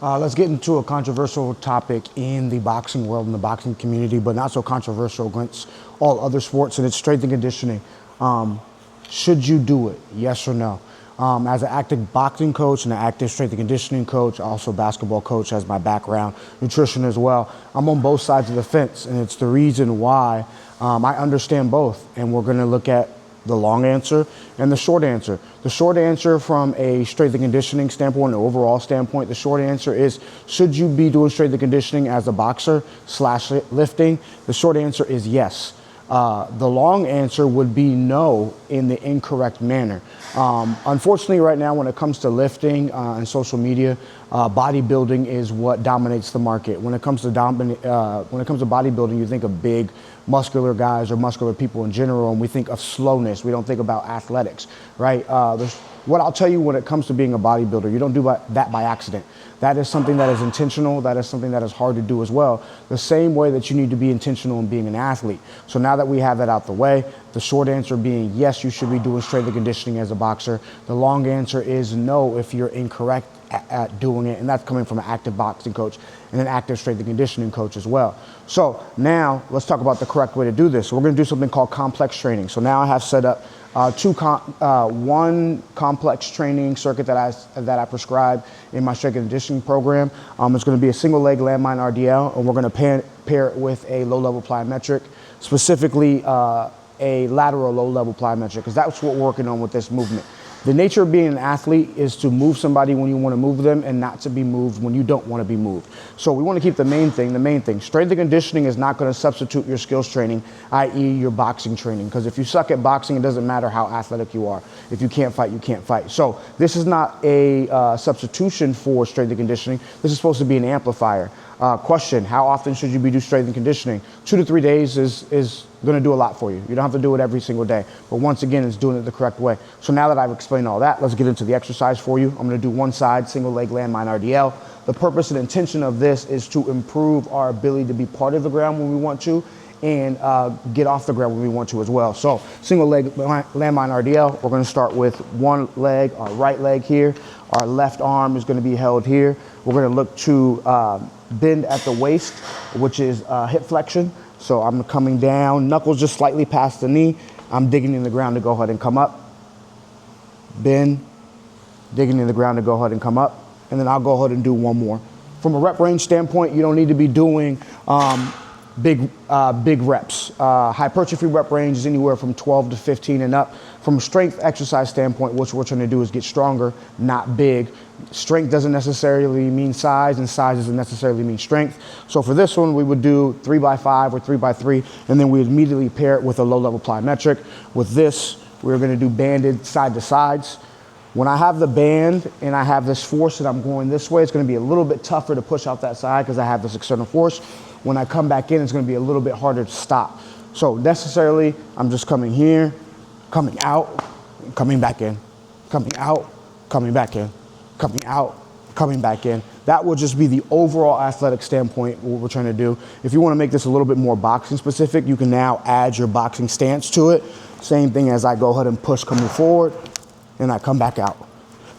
Let's get into a controversial topic in the boxing world, in the boxing community, but not so controversial against all other sports, and it's strength and conditioning. Should you do it? Yes or no? As an active boxing coach and an active strength and conditioning coach, also basketball coach as my background, nutrition as well, I'm on both sides of the fence, and it's the reason why I understand both, and we're going to look at the long answer and the short answer. The short answer from a strength and conditioning standpoint, an overall standpoint, the short answer is, should you be doing strength and conditioning as a boxer / lifting? The short answer is yes. The long answer would be no in the incorrect manner. Unfortunately, right now, when it comes to lifting and social media, bodybuilding is what dominates the market. When it comes to bodybuilding, you think of big, muscular guys or muscular people in general, and we think of slowness. We don't think about athletics, right? What I'll tell you when it comes to being a bodybuilder, you don't do that by accident. That is something that is intentional. That is something that is hard to do as well. The same way that you need to be intentional in being an athlete. So now that we have that out the way, the short answer being yes, you should be doing strength and conditioning as a boxer. The long answer is no if you're incorrect at doing it, and that's coming from an active boxing coach and an active strength and conditioning coach as well. So now let's talk about the correct way to do this. So we're going to do something called complex training. So now I have set up one complex training circuit that I prescribe in my strength and conditioning program. It's going to be a single leg landmine RDL, and we're going to pair it with a low level plyometric, specifically a lateral low level plyometric, because that's what we're working on with this movement. The nature of being an athlete is to move somebody when you want to move them and not to be moved when you don't want to be moved. So we want to keep the main thing. Strength and conditioning is not going to substitute your skills training, i.e. your boxing training. Because if you suck at boxing, it doesn't matter how athletic you are. If you can't fight, you can't fight. So this is not a substitution for strength and conditioning. This is supposed to be an amplifier. Question, how often should you be doing strength and conditioning? 2 to 3 days is going to do a lot for you. You don't have to do it every single day. But once again, it's doing it the correct way. So now that I've explained all that, let's get into the exercise for you. I'm going to do one side, single leg landmine RDL. The purpose and intention of this is to improve our ability to be part of the ground when we want to and get off the ground when we want to as well. So single leg landmine RDL, we're going to start with one leg, our right leg here. Our left arm is going to be held here. We're going to look to bend at the waist, which is hip flexion. So I'm coming down, knuckles just slightly past the knee. I'm digging in the ground to go ahead and come up. Bend, digging in the ground to go ahead and come up. And then I'll go ahead and do one more. From a rep range standpoint, you don't need to be doing big reps. Hypertrophy rep range is anywhere from 12 to 15 and up. From a strength exercise standpoint, what we're trying to do is get stronger, not big. Strength doesn't necessarily mean size, and size doesn't necessarily mean strength. So for this one, we would do 3x5 or 3x3, and then we immediately pair it with a low level plyometric. With this, we're gonna do banded side to sides. When I have the band and I have this force and I'm going this way, it's gonna be a little bit tougher to push out that side because I have this external force. When I come back in, it's gonna be a little bit harder to stop. So necessarily, I'm just coming here, coming out, coming back in, coming out, coming back in, coming out, coming back in. That will just be the overall athletic standpoint, what we're trying to do. If you wanna make this a little bit more boxing specific, you can now add your boxing stance to it. Same thing as I go ahead and push coming forward, and I come back out.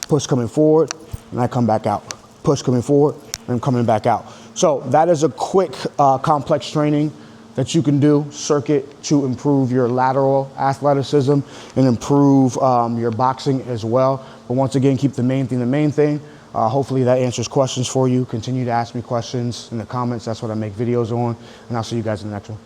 Push coming forward, and I come back out. Push coming forward, and I'm coming back out. So that is a quick complex training that you can do, circuit, to improve your lateral athleticism and improve your boxing as well. But once again, keep the main thing. Hopefully that answers questions for you. Continue to ask me questions in the comments. That's what I make videos on. And I'll see you guys in the next one.